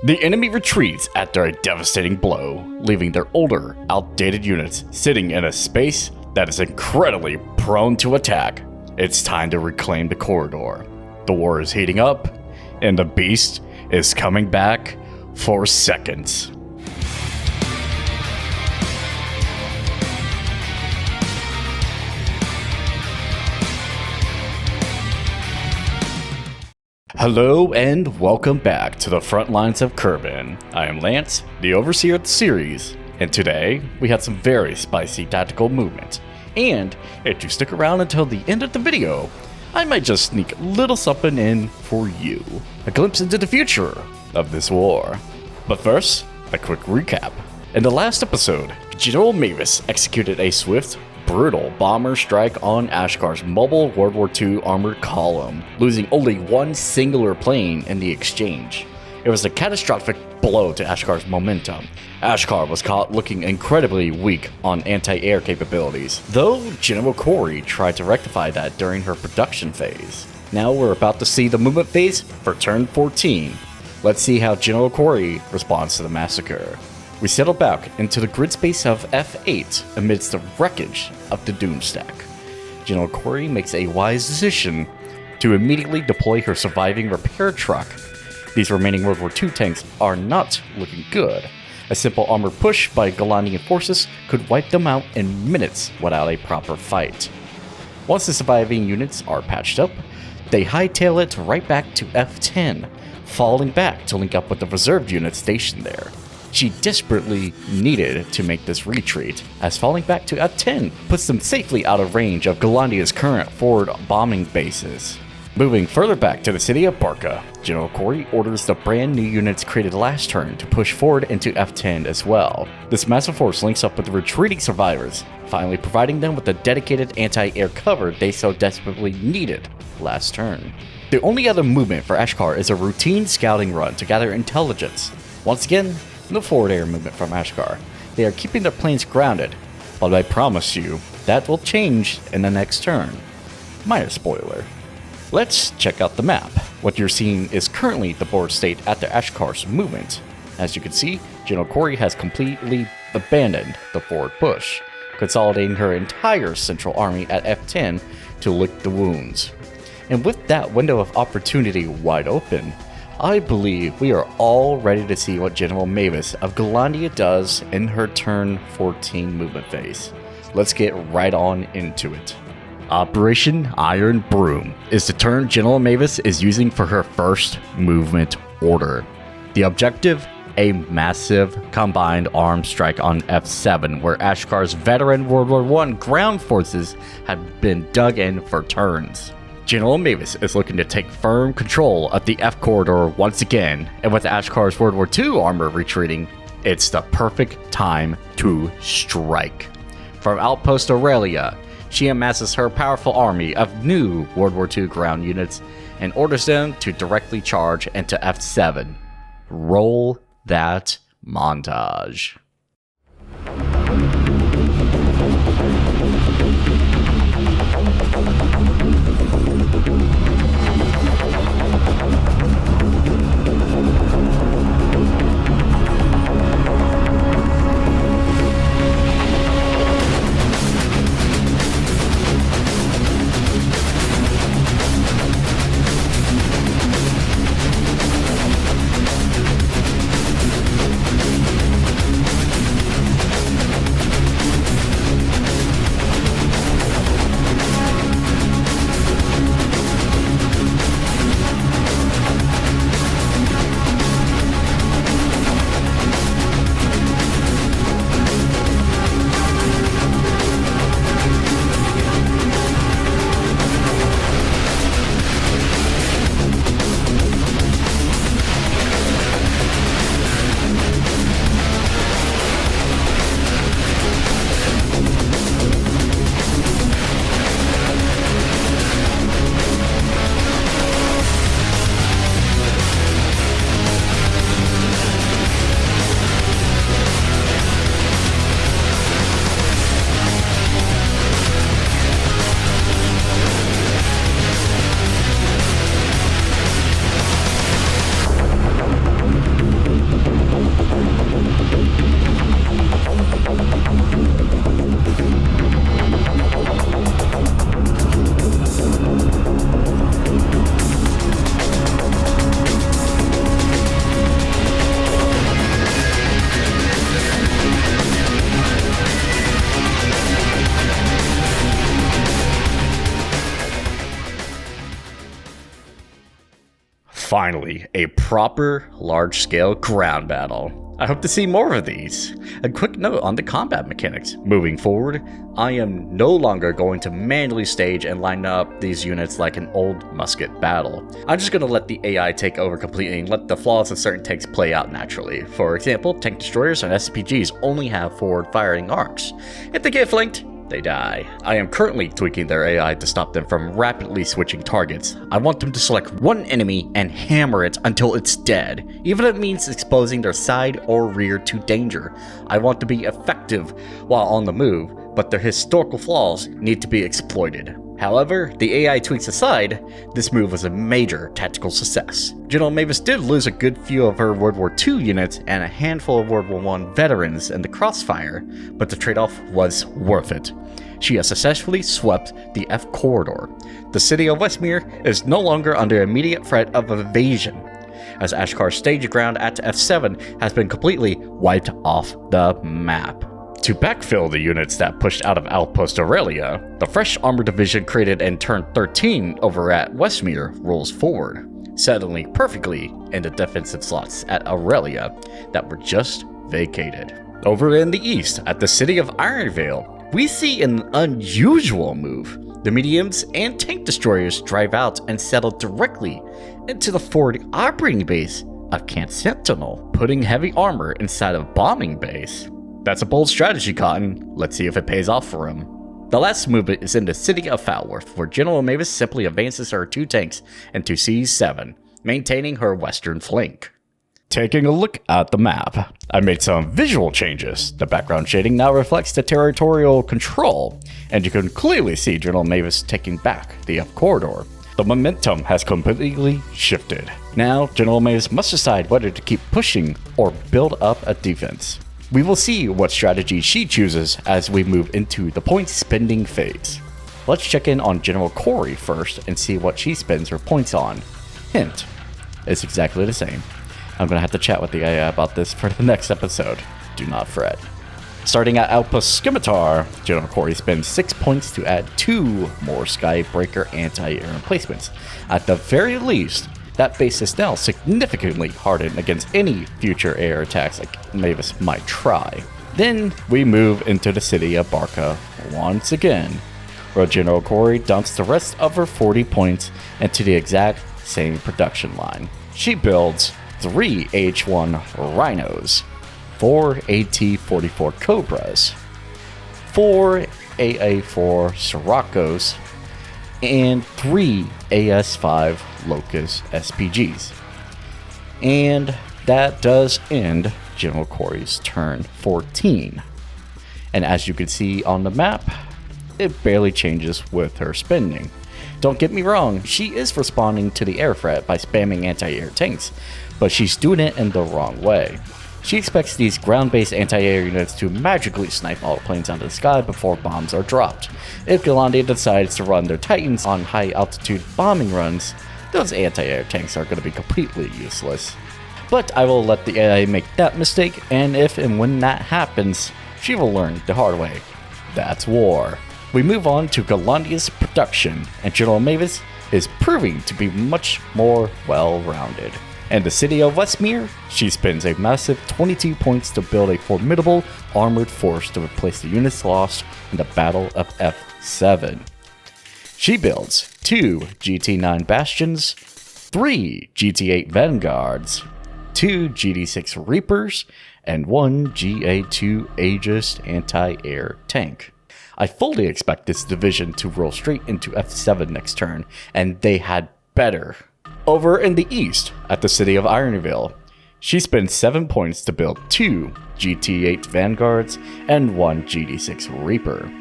The enemy retreats after a devastating blow, leaving their older, outdated units sitting in a space that is incredibly prone to attack. It's time to reclaim the corridor. The war is heating up, and the beast is coming back for seconds. Hello and welcome back to the Frontlines of Kerbin. I am Lance, the overseer of the series, and today we have some very spicy tactical movement. And if you stick around until the end of the video, I might just sneak a little something in for you. A glimpse into the future of this war. But first, a quick recap. In the last episode, General Mavis executed a swift, brutal bomber strike on Ashkar's mobile World War II armored column, losing only one singular plane in the exchange. It was a catastrophic blow to Ashkar's momentum. Ashkar was caught looking incredibly weak on anti-air capabilities, though General Korey tried to rectify that during her production phase. Now we're about to see the movement phase for turn 14. Let's see how General Korey responds to the massacre. We settle back into the grid space of F8 amidst the wreckage of the Doomstack. General Korey makes a wise decision to immediately deploy her surviving repair truck. These remaining World War II tanks are not looking good. A simple armor push by Gallandian forces could wipe them out in minutes without a proper fight. Once the surviving units are patched up, they hightail it right back to F10, falling back to link up with the reserve units stationed there. She desperately needed to make this retreat, as falling back to F10 puts them safely out of range of Gallandia's current forward bombing bases. Moving further back to the city of Barca, General Korey orders the brand new units created last turn to push forward into F10 as well. This massive force links up with the retreating survivors, finally providing them with the dedicated anti-air cover they so desperately needed last turn. The only other movement for Ashkar is a routine scouting run to gather intelligence. Once again, no forward air movement from Ashkar. They are keeping their planes grounded, but I promise you, that will change in the next turn. Minor spoiler. Let's check out the map. What you're seeing is currently the board state after Ashkar's movement. As you can see, General Korey has completely abandoned the forward push, consolidating her entire central army at F10 to lick the wounds. And with that window of opportunity wide open, I believe we are all ready to see what General Mavis of Gallandia does in her turn 14 movement phase. Let's get right on into it. Operation Iron Broom is the turn General Mavis is using for her first movement order. The objective? A massive combined arms strike on F7, where Ashkar's veteran World War I ground forces had been dug in for turns. General Mavis is looking to take firm control of the F corridor once again, and with Ashkar's World War II armor retreating, it's the perfect time to strike. From Outpost Aurelia, she amasses her powerful army of new World War II ground units and orders them to directly charge into F7. Roll that montage. Finally, a proper large-scale ground battle. I hope to see more of these. A quick note on the combat mechanics. Moving forward, I am no longer going to manually stage and line up these units like an old musket battle. I'm just going to let the AI take over completely and let the flaws of certain tanks play out naturally. For example, tank destroyers and SPGs only have forward firing arcs. If they get flanked, they die. I am currently tweaking their AI to stop them from rapidly switching targets. I want them to select one enemy and hammer it until it's dead, even if it means exposing their side or rear to danger. I want to be effective while on the move, but their historical flaws need to be exploited. However, the AI tweaks aside, this move was a major tactical success. General Mavis did lose a good few of her World War II units and a handful of World War I veterans in the crossfire, but the trade-off was worth it. She has successfully swept the F corridor. The city of Westmere is no longer under immediate threat of invasion, as Ashkar's stage ground at F7 has been completely wiped off the map. To backfill the units that pushed out of Outpost Aurelia, the fresh armor division created in turn 13 over at Westmere rolls forward, settling perfectly in the defensive slots at Aurelia that were just vacated. Over in the east, at the city of Ironvale, we see an unusual move. The mediums and tank destroyers drive out and settle directly into the forward operating base of Camp Sentinel, putting heavy armor inside of bombing base. That's a bold strategy, Cotton. Let's see if it pays off for him. The last movement is in the city of Falworth, where General Mavis simply advances her 2 tanks into C7, maintaining her western flank. Taking a look at the map, I made some visual changes. The background shading now reflects the territorial control, and you can clearly see General Mavis taking back the F corridor. The momentum has completely shifted. Now, General Mavis must decide whether to keep pushing or build up a defense. We will see what strategy she chooses as we move into the point spending phase. Let's check in on General Korey first and see what she spends her points on. Hint, it's exactly the same. I'm gonna have to chat with the AI about this for the next episode. Do not fret. Starting at Outpost Scimitar, General Korey spends 6 points to add 2 more Skybreaker anti-air emplacements. At the very least, that base is now significantly hardened against any future air attacks like Mavis might try. Then we move into the city of Barca once again, where General Korey dumps the rest of her 40 points into the exact same production line. She builds 3 H1 Rhinos, 4 AT-44 Cobras, 4 AA-4 Sirocco's, and 3 AS-5 Locust SPGs. And that does end General Korey's turn 14. And as you can see on the map, it barely changes with her spending. Don't get me wrong, she is responding to the air threat by spamming anti-air tanks, but she's doing it in the wrong way. She expects these ground-based anti-air units to magically snipe all the planes out of the sky before bombs are dropped. If Gallandia decides to run their Titans on high-altitude bombing runs, those anti-air tanks are going to be completely useless. But I will let the AI make that mistake, and if and when that happens, she will learn the hard way. That's war. We move on to Gallandia's production, and General Mavis is proving to be much more well-rounded. In the city of Westmere, she spends a massive 22 points to build a formidable armored force to replace the units lost in the Battle of F7. She builds 2 GT9 Bastions, 3 GT8 Vanguards, 2 GD6 Reapers, and 1 GA2 Aegis anti-air tank. I fully expect this division to roll straight into F7 next turn, and they had better. Over in the east, at the city of Ironvale, she spends 7 points to build 2 GT8 Vanguards and 1 GD6 Reaper.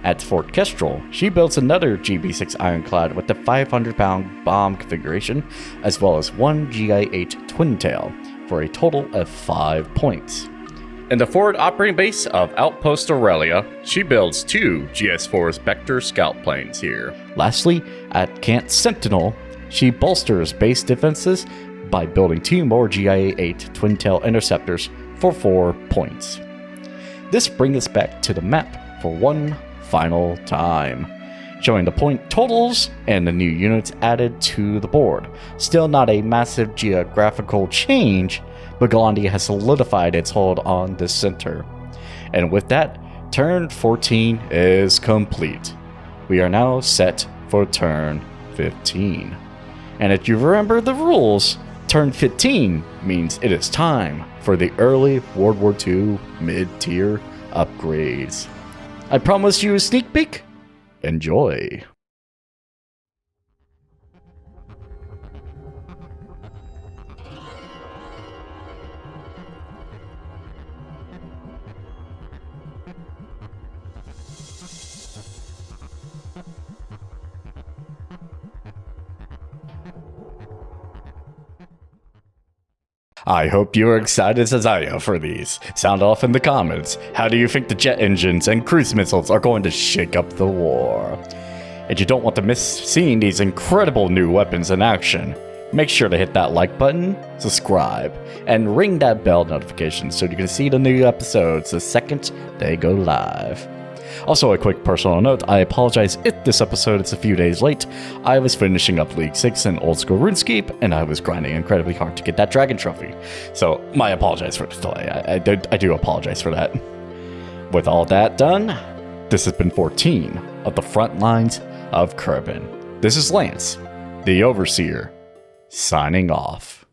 At Fort Kestrel, she builds another GB6 Ironclad with the 500-pound bomb configuration, as well as 1 GI8 Twin-Tail, for a total of 5 points. In the forward operating base of Outpost Aurelia, she builds 2 GS4 Spectre scout planes here. Lastly, at Camp Sentinel, she bolsters base defenses by building 2 more GIA-8 Twin-Tail Interceptors for 4 points. This brings us back to the map for one final time. showing the point totals and the new units added to the board. Still not a massive geographical change, but Gallandia has solidified its hold on this center. And with that, turn 14 is complete. We are now set for turn 15. And if you remember the rules, turn 15 means it is time for the early World War II mid-tier upgrades. I promised you a sneak peek. Enjoy. I hope you're excited as I am for these. Sound off in the comments. How do you think the jet engines and cruise missiles are going to shake up the war? If you don't want to miss seeing these incredible new weapons in action, make sure to hit that like button, subscribe, and ring that bell notification so you can see the new episodes the second they go live. Also, a quick personal note, I apologize if this episode is a few days late. I was finishing up League 6 in Old School RuneScape, and I was grinding incredibly hard to get that Dragon Trophy. So, my apologies for the delay. I do apologize for that. With all that done, this has been 14 of the Frontlines of Kerbin. This is Lance, the Overseer, signing off.